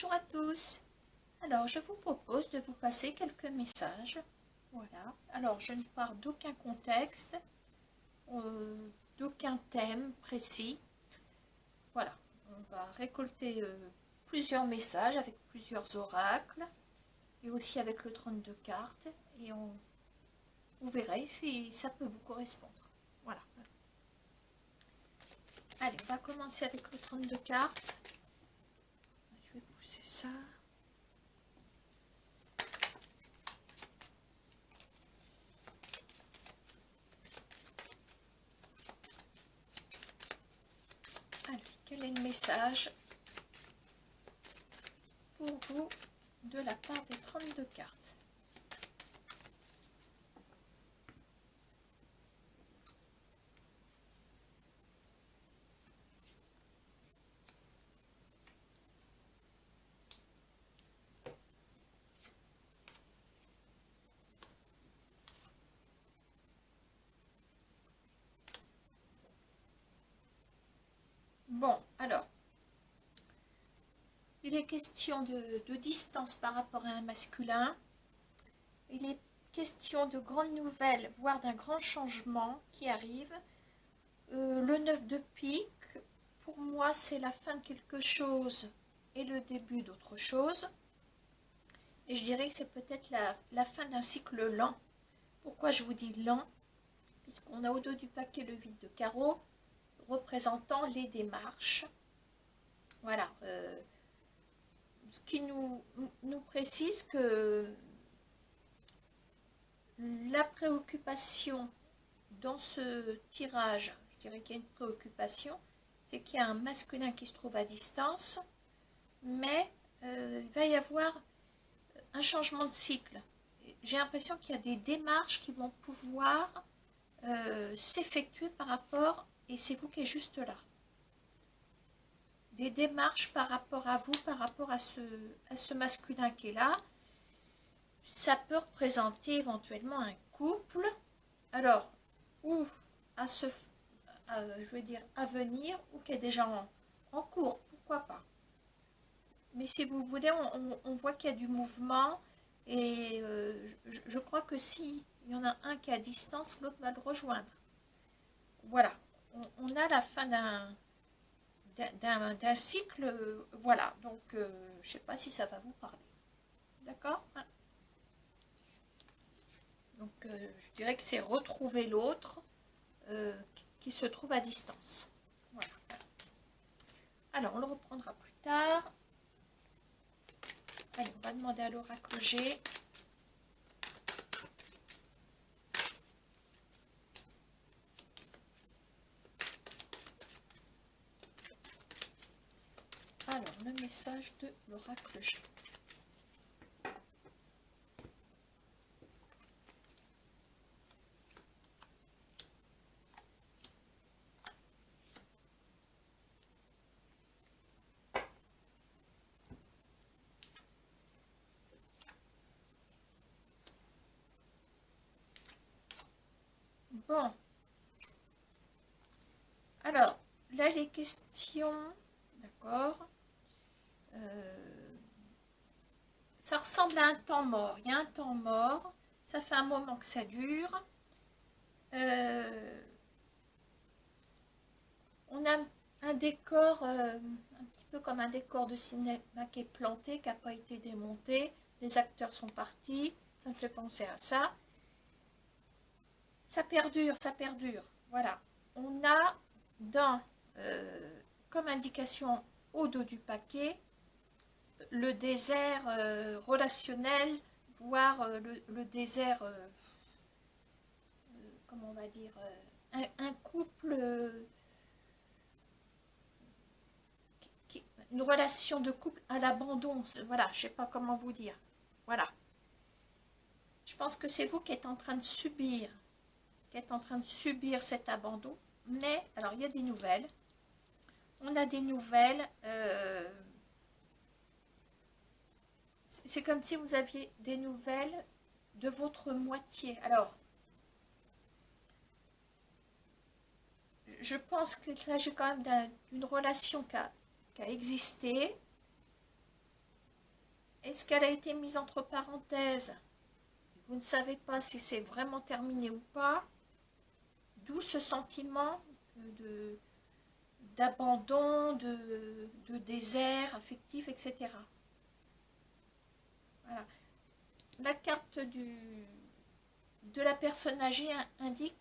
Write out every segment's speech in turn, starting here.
Bonjour à tous. Alors, je vous propose de vous passer quelques messages. Voilà. Alors, je ne pars d'aucun contexte, d'aucun thème précis. Voilà. On va récolter plusieurs messages avec plusieurs oracles et aussi avec le 32 cartes et vous verrez si ça peut vous correspondre. Voilà. Allez, on va commencer avec le 32 cartes. Je vais pousser ça. Allez, quel est le message pour vous de la part des 32 cartes? Bon, alors, il est question de distance par rapport à un masculin. Il est question de grandes nouvelles, voire d'un grand changement qui arrive. Le 9 de pique, pour moi, c'est la fin de quelque chose et le début d'autre chose. Et je dirais que c'est peut-être la fin d'un cycle lent. Pourquoi je vous dis lent? Puisqu'on a au dos du paquet le 8 de carreau, représentant les démarches. Voilà. Ce qui nous précise que la préoccupation dans ce tirage, je dirais qu'il y a une préoccupation, c'est qu'il y a un masculin qui se trouve à distance, mais il va y avoir un changement de cycle. J'ai l'impression qu'il y a des démarches qui vont pouvoir s'effectuer par rapport, et c'est vous qui êtes juste là, des démarches par rapport à vous, par rapport à ce masculin qui est là. Ça peut représenter éventuellement un couple, alors, ou je vais dire à venir, ou qui est déjà en cours, pourquoi pas. Mais si vous voulez, on voit qu'il y a du mouvement, et je crois que si il y en a un qui est à distance, l'autre va le rejoindre. Voilà, on a la fin d'un cycle, voilà, donc je ne sais pas si ça va vous parler. D'accord? Donc je dirais que c'est retrouver l'autre qui se trouve à distance. Voilà. Alors on le reprendra plus tard. Allez, on va demander à l'oracle G. Alors, le message de l'oracle G. Bon. Alors, là, les questions, d'accord, ça ressemble à un temps mort. Il y a un temps mort, ça fait un moment que ça dure. On a un décor, un petit peu comme un décor de cinéma qui est planté, qui n'a pas été démonté. Les acteurs sont partis, ça me fait penser à ça. Ça perdure, ça perdure. Voilà. On a dans, comme indication au dos du paquet, le désert relationnel, voire le désert, comment on va dire, un couple, une relation de couple à l'abandon. Voilà, je ne sais pas comment vous dire. Voilà. Je pense que c'est vous qui êtes en train de subir, cet abandon. Mais, alors, il y a des nouvelles. On a des nouvelles. C'est comme si vous aviez des nouvelles de votre moitié. Alors, je pense qu'il s'agit quand même d'une relation qui a existé. est-ce qu'elle a été mise entre parenthèses? Vous ne savez pas si c'est vraiment terminé ou pas. D'où ce sentiment d'abandon, de désert affectif, etc. Voilà. La carte de la personne âgée indique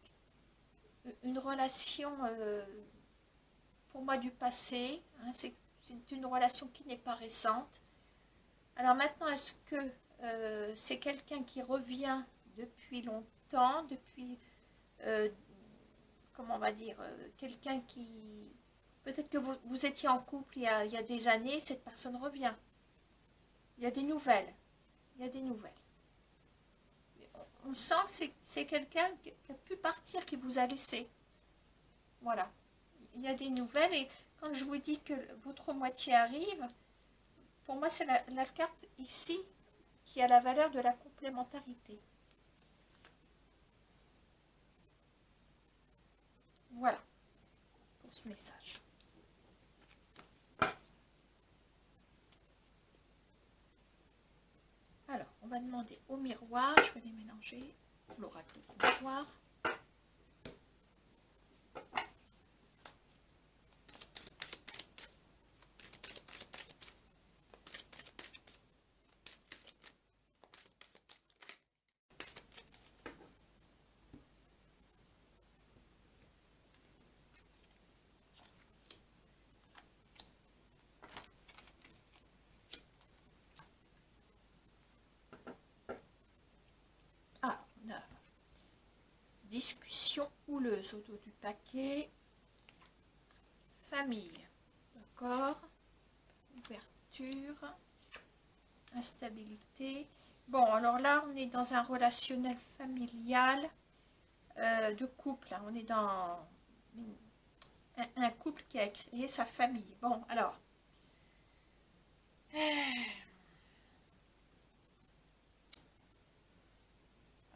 une relation, pour moi, du passé. Hein, c'est une relation qui n'est pas récente. Alors maintenant, est-ce que c'est quelqu'un qui revient depuis longtemps, depuis, comment on va dire, quelqu'un qui... Peut-être que vous étiez en couple il y a des années, cette personne revient. Il y a des nouvelles. Il y a des nouvelles. On sent que c'est quelqu'un qui a pu partir, qui vous a laissé. Voilà. Il y a des nouvelles et quand je vous dis que votre moitié arrive, pour moi c'est la carte ici qui a la valeur de la complémentarité. Voilà pour ce message. Alors, on va demander au miroir, je vais les mélanger, l'oracle du miroir. Ah, on a discussion houleuse au dos du paquet. Famille, d'accord. Ouverture, instabilité. Bon, alors là, on est dans un relationnel familial de couple. Hein. On est dans un couple qui a créé sa famille. Bon, alors.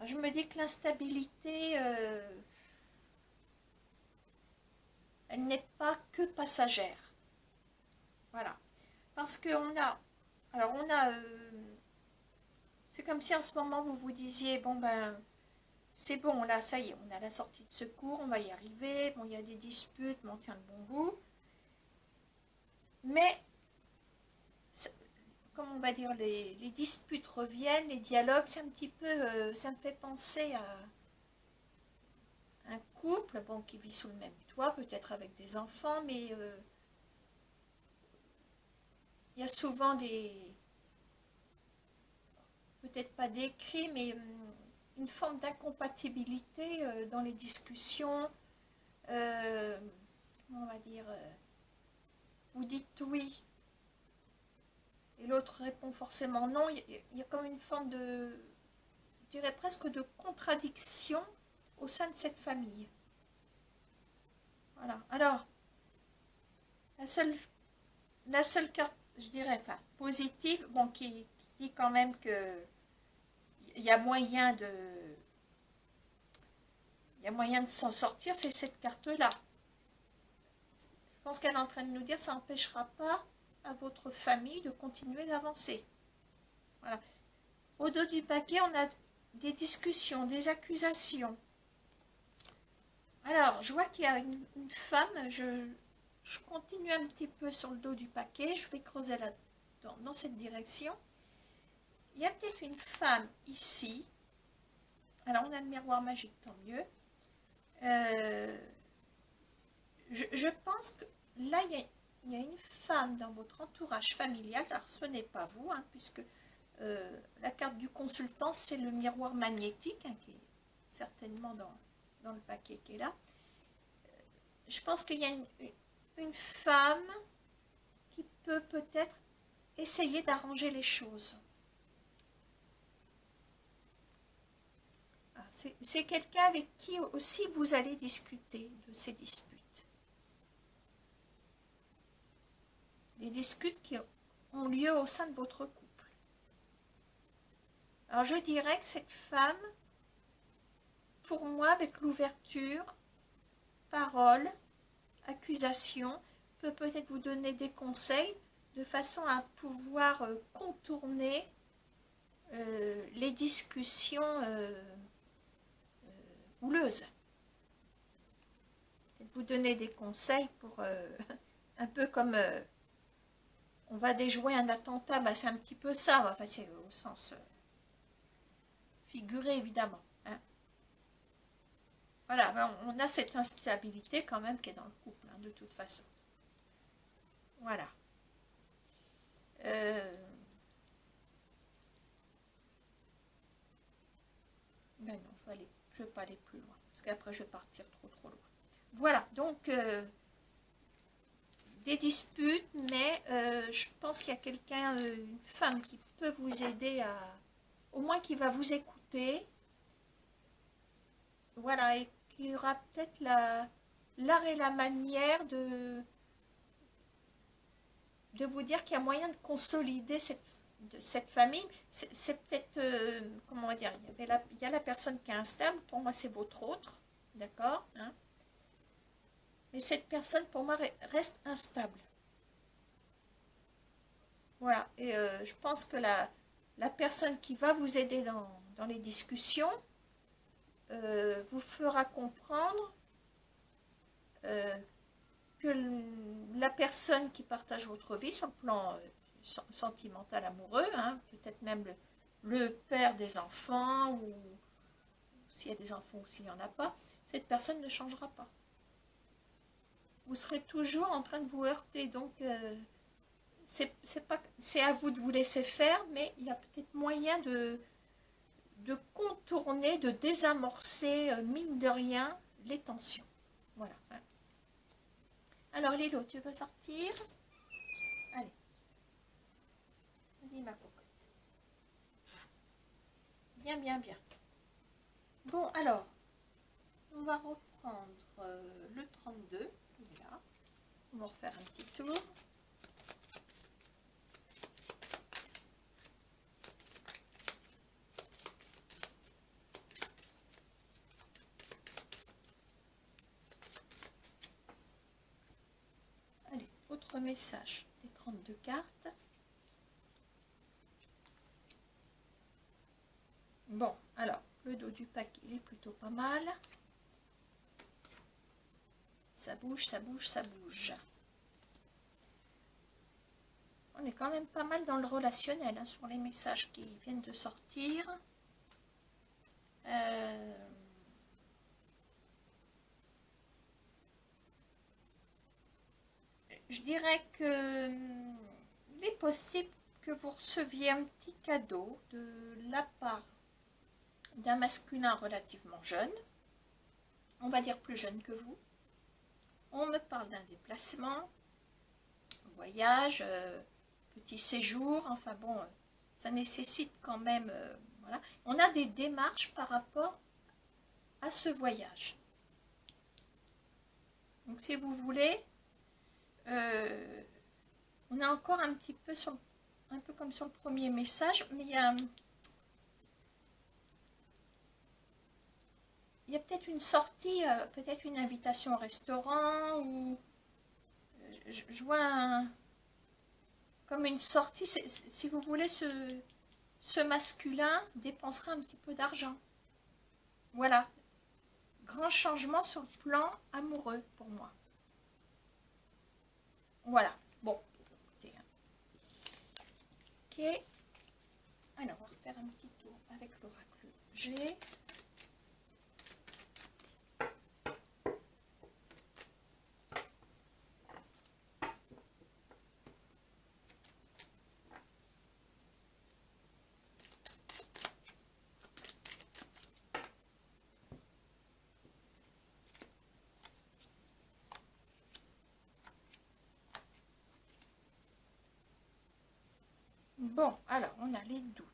Je me dis que l'instabilité, elle n'est pas que passagère. Voilà. Parce qu'on a... Alors, on a... c'est comme si en ce moment, vous vous disiez, bon ben... C'est bon, là, ça y est, on a la sortie de secours, on va y arriver. Bon, il y a des disputes, mais on tient le bon bout. Mais, comme on va dire, les disputes reviennent, les dialogues, c'est un petit peu... ça me fait penser à un couple, bon, qui vit sous le même toit, peut-être avec des enfants, mais il y a souvent des... Peut-être pas des cris, mais une forme d'incompatibilité dans les discussions. Comment on va dire, vous dites oui et l'autre répond forcément non. Il y a comme une forme de, je dirais presque de contradiction au sein de cette famille. Voilà. Alors, la seule carte, je dirais, enfin, positive, bon, qui dit quand même que il y a moyen de s'en sortir, c'est cette carte-là. Je pense qu'elle est en train de nous dire, ça n'empêchera pas à votre famille de continuer d'avancer. Voilà. Au dos du paquet, on a des discussions, des accusations. Alors, je vois qu'il y a une femme, je continue un petit peu sur le dos du paquet, je vais creuser là dans cette direction. Il y a peut-être une femme ici. Alors, on a le miroir magique, tant mieux. Je pense que là, il y a une femme dans votre entourage familial. Alors, ce n'est pas vous, hein, puisque la carte du consultant, c'est le miroir magnétique, hein, qui est certainement dans le paquet qui est là. Je pense qu'il y a une femme qui peut peut-être essayer d'arranger les choses. C'est quelqu'un avec qui aussi vous allez discuter de ces disputes. Des disputes qui ont lieu au sein de votre couple. Alors je dirais que cette femme, pour moi, avec l'ouverture, parole, accusation, peut peut-être vous donner des conseils de façon à pouvoir contourner les discussions houleuses. Peut-être vous donner des conseils pour un peu comme on va déjouer un attentat, bah, c'est un petit peu ça, enfin c'est au sens figuré évidemment. Hein. Voilà, ben, on a cette instabilité quand même qui est dans le couple, hein, de toute façon. Voilà. Ben non, je vais pas aller plus loin, parce qu'après je vais partir trop loin. Voilà, donc des disputes, mais je pense qu'il y a quelqu'un, une femme qui peut vous aider au moins qui va vous écouter, voilà, et qui aura peut-être l'art et la manière de vous dire qu'il y a moyen de consolider cette famille. C'est peut-être, comment dire, il y a la personne qui est instable, pour moi c'est votre autre, d'accord, hein, mais cette personne pour moi reste instable. Voilà, et je pense que la personne qui va vous aider dans les discussions vous fera comprendre que la personne qui partage votre vie sur le plan sentimental, amoureux, hein, peut-être même le père des enfants, ou s'il y a des enfants ou s'il n'y en a pas, cette personne ne changera pas. Vous serez toujours en train de vous heurter, donc c'est à vous de vous laisser faire, mais il y a peut-être moyen de contourner, de désamorcer, mine de rien, les tensions. Voilà. Alors Lilo, tu veux sortir? Allez. Vas-y ma cocotte. Bien, bien, bien. Bon, alors, on va reprendre le 32. Il est là. On va refaire un petit tour. Allez, autre message des 32 cartes. Bon, alors, le dos du pack, il est plutôt pas mal. Ça bouge, ça bouge, ça bouge. On est quand même pas mal dans le relationnel, hein, sur les messages qui viennent de sortir. Je dirais que il est possible que vous receviez un petit cadeau de la part d'un masculin relativement jeune, on va dire plus jeune que vous. On me parle d'un déplacement, voyage, petit séjour, enfin bon, ça nécessite quand même, voilà. On a des démarches par rapport à ce voyage. Donc si vous voulez, on est encore un petit peu un peu comme sur le premier message, mais il y a peut-être une sortie, peut-être une invitation au restaurant, ou je vois comme une sortie, si vous voulez, ce masculin dépensera un petit peu d'argent. Voilà. Grand changement sur le plan amoureux pour moi. Voilà. Bon. Écoutez. Ok. Alors, on va refaire un petit tour avec l'oracle G. Bon, alors, on a les doutes.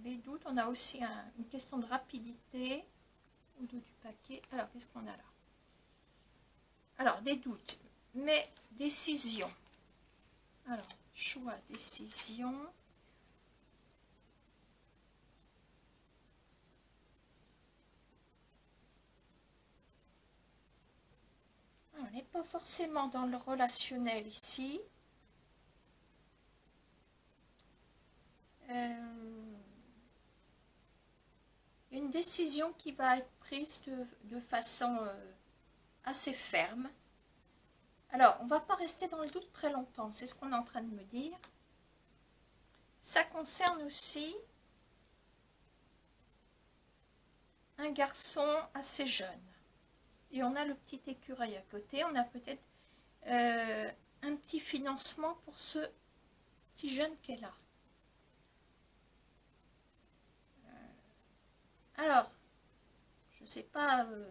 Les doutes, on a aussi une question de rapidité au dos du paquet. Alors, qu'est-ce qu'on a là? Alors, des doutes, mais décision. Alors, choix, décision. On n'est pas forcément dans le relationnel ici. Une décision qui va être prise de façon assez ferme. Alors, on ne va pas rester dans le doute très longtemps, c'est ce qu'on est en train de me dire. Ça concerne aussi un garçon assez jeune. Et on a le petit écureuil à côté, on a peut-être un petit financement pour ce petit jeune qui est là. Alors, je ne sais pas, vous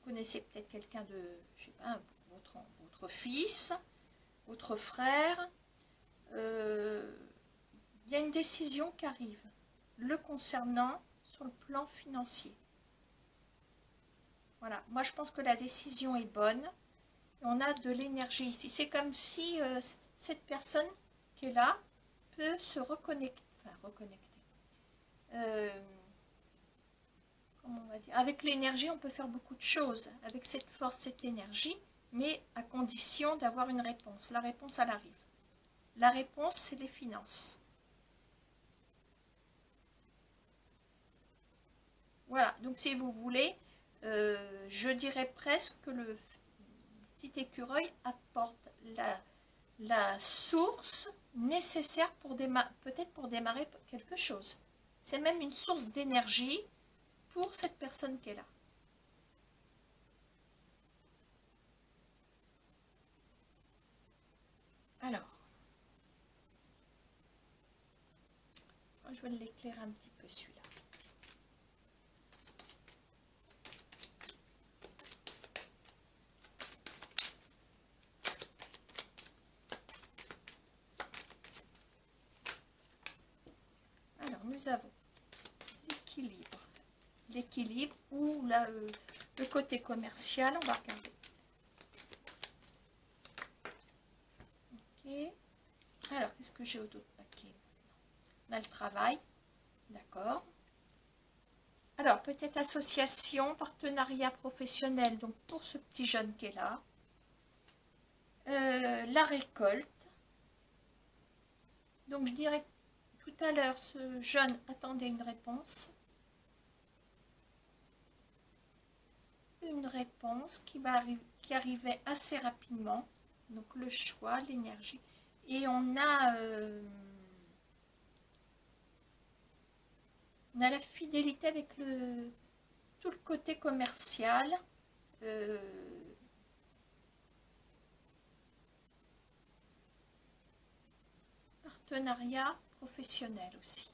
connaissez peut-être quelqu'un de, je sais pas, votre fils, votre frère. Il y a une décision qui arrive le concernant sur le plan financier. Voilà, moi je pense que la décision est bonne. On a de l'énergie ici. C'est comme si cette personne qui est là peut se reconnecter. Enfin, reconnecter. Comment on va dire? Avec l'énergie, on peut faire beaucoup de choses. Avec cette force, cette énergie, mais à condition d'avoir une réponse. La réponse, elle arrive. La réponse, c'est les finances. Voilà, donc si vous voulez, je dirais presque que le petit écureuil apporte la source nécessaire pour peut-être pour démarrer quelque chose. C'est même une source d'énergie pour cette personne qui est là. Alors, je vais l'éclairer un petit peu celui-là. Alors, nous avons l'équilibre. L'équilibre ou le côté commercial, on va regarder. Ok. Alors, qu'est-ce que j'ai au d'autres paquets? On a le travail, d'accord. Alors, peut-être association, partenariat professionnel, donc pour ce petit jeune qui est là. La récolte. Donc, je dirais que tout à l'heure, ce jeune attendait une réponse. Une réponse qui arrivait assez rapidement. Donc, le choix, l'énergie. Et on a la fidélité avec tout le côté commercial. Partenariat professionnel aussi.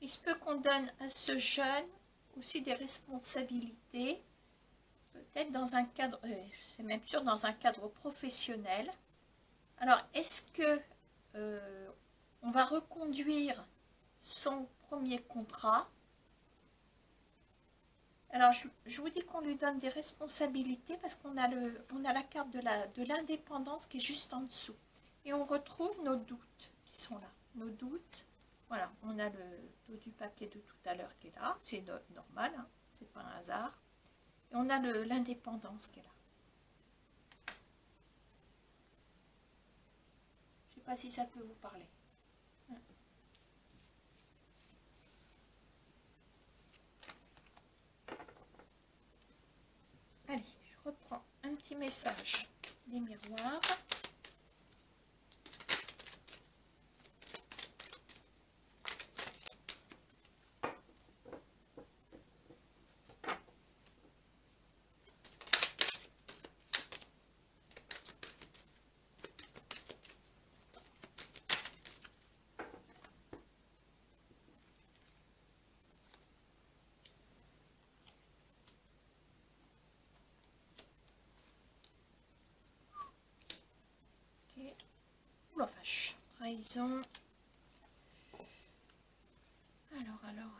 Il se peut qu'on donne à ce jeune aussi des responsabilités, peut-être dans un cadre, c'est même sûr dans un cadre professionnel. Alors, est-ce que on va reconduire son premier contrat? Alors, je vous dis qu'on lui donne des responsabilités parce qu'on a, la carte de l'indépendance qui est juste en dessous. Et on retrouve nos doutes qui sont là. Nos doutes, voilà, on a le dos du paquet de tout à l'heure qui est là. C'est normal, hein, c'est pas un hasard. Et on a l'indépendance qui est là. Je ne sais pas si ça peut vous parler. Allez, je reprends un petit message des miroirs. La vache, trahison. Alors. Alors,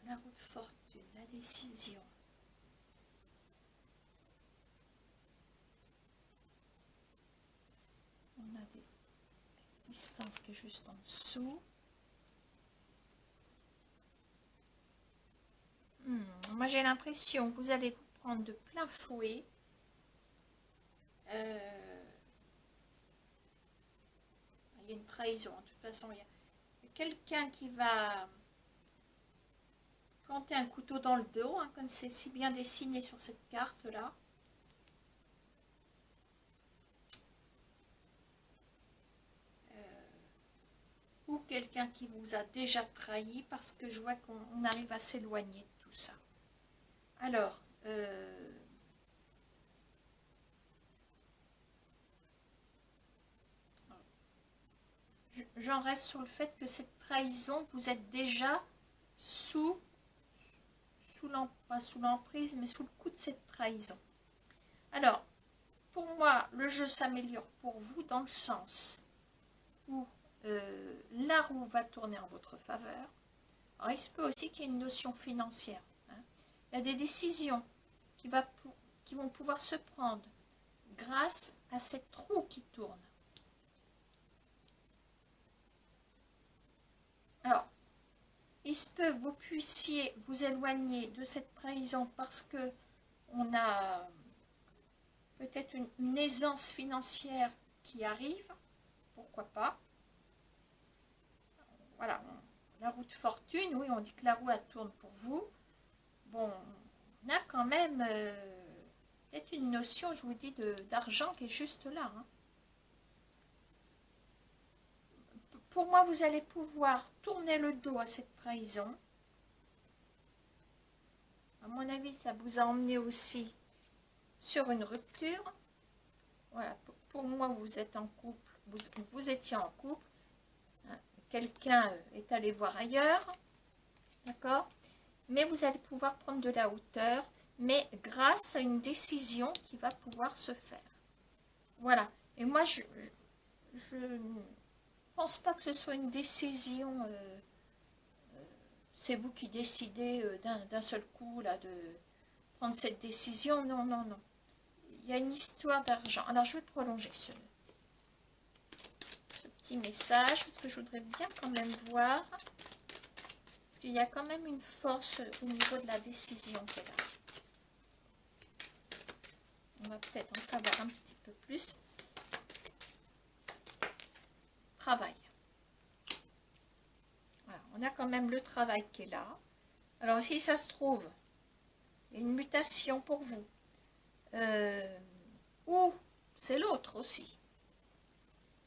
la fortune, la décision. regardez, la distance qui est juste en dessous. Moi j'ai l'impression que vous allez vous prendre de plein fouet. Il y a une trahison, de toute façon, il y a quelqu'un qui va planter un couteau dans le dos, hein, comme c'est si bien dessiné sur cette carte-là. Ou quelqu'un qui vous a déjà trahi, parce que je vois qu'on arrive à s'éloigner de tout ça. Alors, j'en reste sur le fait que cette trahison, vous êtes déjà pas sous l'emprise, mais sous le coup de cette trahison. Alors, pour moi, le jeu s'améliore pour vous dans le sens où la roue va tourner en votre faveur. Alors, il se peut aussi qu'il y ait une notion financière. Hein. Il y a des décisions qui vont pouvoir se prendre grâce à cette roue qui tourne. Alors, il se peut que vous puissiez vous éloigner de cette trahison parce que on a peut-être une aisance financière qui arrive, pourquoi pas. Voilà, la roue de fortune, oui, on dit que la roue elle tourne pour vous. Bon, on a quand même peut-être une notion, je vous dis, d'argent qui est juste là. Hein. Pour moi, vous allez pouvoir tourner le dos à cette trahison. À mon avis, ça vous a emmené aussi sur une rupture. Voilà, pour moi, vous êtes en couple, vous étiez en couple. Hein, quelqu'un est allé voir ailleurs, d'accord? Mais vous allez pouvoir prendre de la hauteur, mais grâce à une décision qui va pouvoir se faire. Voilà. Et moi, je ne pense pas que ce soit une décision, c'est vous qui décidez d'un seul coup là, de prendre cette décision. Non, non, non. Il y a une histoire d'argent. Alors, je vais prolonger ce petit message, parce que je voudrais bien quand même voir, parce qu'il y a quand même une force au niveau de la décision qu'elle a. On va peut-être en savoir un petit peu plus. Travail. Voilà, on a quand même le travail qui est là. Alors, si ça se trouve, il y a une mutation pour vous. Ou c'est l'autre aussi.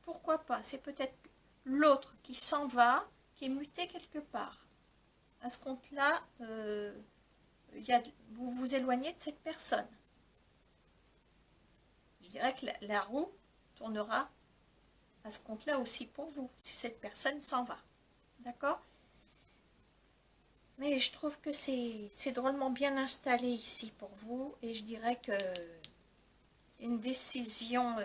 Pourquoi pas? C'est peut-être l'autre qui s'en va, qui est muté quelque part. À ce compte-là, vous vous éloignez de cette personne. Je dirais que la roue tournera à ce compte-là aussi pour vous, si cette personne s'en va. D'accord? Mais je trouve que c'est drôlement bien installé ici pour vous, et je dirais que une décision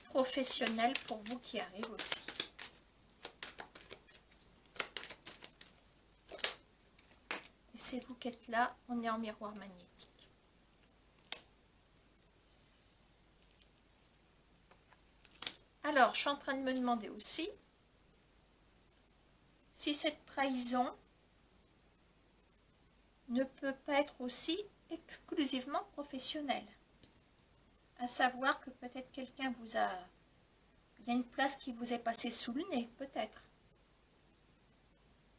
professionnelle pour vous qui arrive aussi. Et c'est vous qui êtes là, on est en miroir magnétique. Alors, je suis en train de me demander aussi si cette trahison ne peut pas être aussi exclusivement professionnelle. À savoir que peut-être quelqu'un vous a... Il y a une place qui vous est passée sous le nez, peut-être.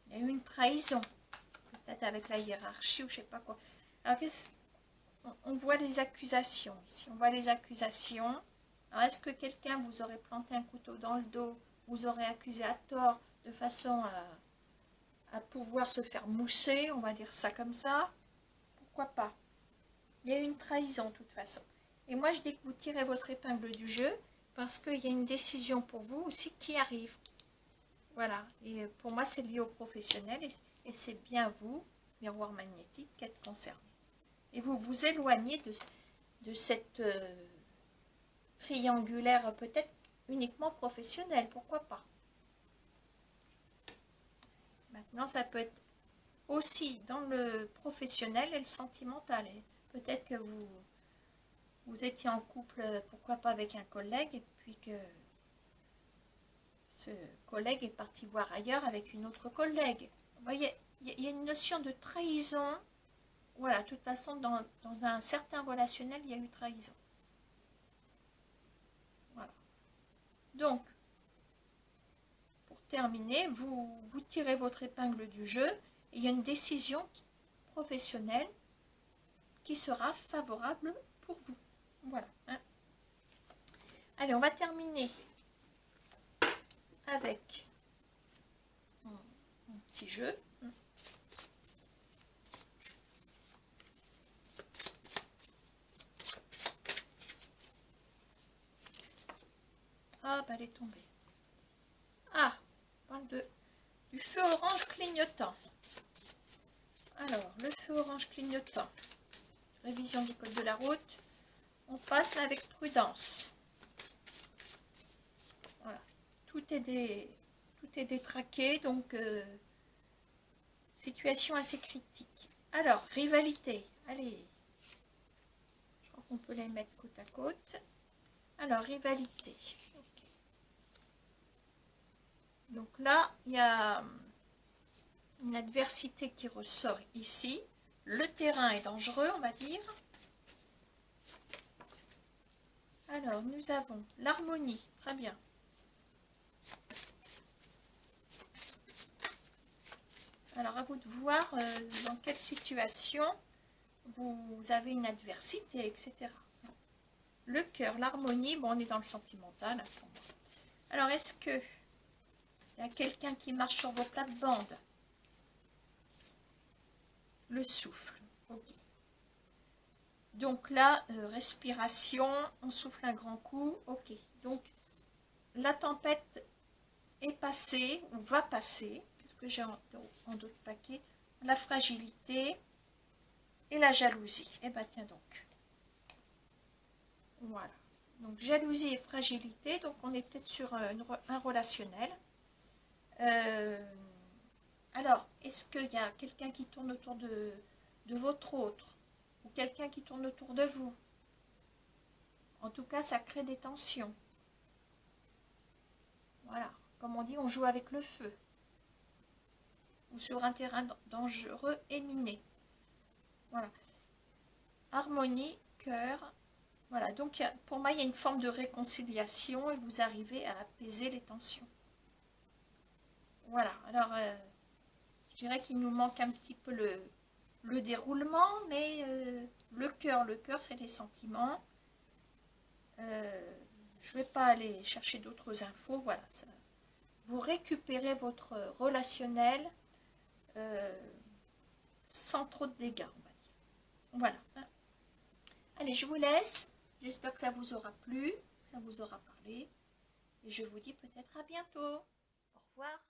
Il y a eu une trahison, peut-être avec la hiérarchie ou je ne sais pas quoi. Alors, on voit les accusations ici. On voit les accusations. Alors, est-ce que quelqu'un vous aurait planté un couteau dans le dos, vous aurait accusé à tort, de façon à pouvoir se faire mousser, on va dire ça comme ça? Pourquoi pas? Il y a eu une trahison de toute façon. Et moi, je dis que vous tirez votre épingle du jeu parce qu'il y a une décision pour vous aussi qui arrive. Voilà. Et pour moi, c'est lié au professionnel et c'est bien vous, miroir magnétique, qui êtes concerné. Et vous vous éloignez de cette triangulaire peut-être uniquement professionnelle. Pourquoi pas? Maintenant, ça peut être aussi dans le professionnel et le sentimental. Peut-être que vous étiez en couple, pourquoi pas avec un collègue, et puis que ce collègue est parti voir ailleurs avec une autre collègue. Vous voyez, il y a une notion de trahison. Voilà, de toute façon, dans un certain relationnel, il y a eu trahison. Voilà. Donc, pour terminer, vous tirez votre épingle du jeu et il y a une décision professionnelle qui sera favorable pour vous. Voilà. Hein. Allez, on va terminer avec un petit jeu. Ah, bah elle est tombée. Ah, on parle du feu orange clignotant. Alors, le feu orange clignotant. Révision du code de la route. On passe là avec prudence. Voilà. Tout est détraqué, donc situation assez critique. Alors, rivalité. Allez. Je crois qu'on peut les mettre côte à côte. Alors, rivalité. Okay. Donc là, il y a une adversité qui ressort ici. Le terrain est dangereux, on va dire. Alors, nous avons l'harmonie. Très bien. Alors, à vous de voir dans quelle situation vous avez une adversité, etc. Le cœur, l'harmonie, bon, on est dans le sentimental. Alors, est-ce que il y a quelqu'un qui marche sur vos plates-bandes? Le souffle. Ok. Donc là, respiration, on souffle un grand coup. Ok. Donc, la tempête est passée ou va passer. Qu'est-ce que j'ai en d'autres paquets? La fragilité et la jalousie. Eh bien, tiens donc. Voilà. Donc, jalousie et fragilité. Donc, on est peut-être sur un relationnel. Alors, est-ce qu'il y a quelqu'un qui tourne autour de votre autre? Ou quelqu'un qui tourne autour de vous? En tout cas, ça crée des tensions. Voilà. Comme on dit, on joue avec le feu. Ou sur un terrain dangereux et miné. Voilà. Harmonie, cœur. Voilà. Donc, pour moi, il y a une forme de réconciliation et vous arrivez à apaiser les tensions. Voilà. Alors, je dirais qu'il nous manque un petit peu le déroulement, mais le cœur, c'est les sentiments. Je ne vais pas aller chercher d'autres infos. Voilà. Ça, vous récupérez votre relationnel sans trop de dégâts, on va dire. Voilà. Allez, je vous laisse. J'espère que ça vous aura plu, que ça vous aura parlé. Et je vous dis peut-être à bientôt. Au revoir.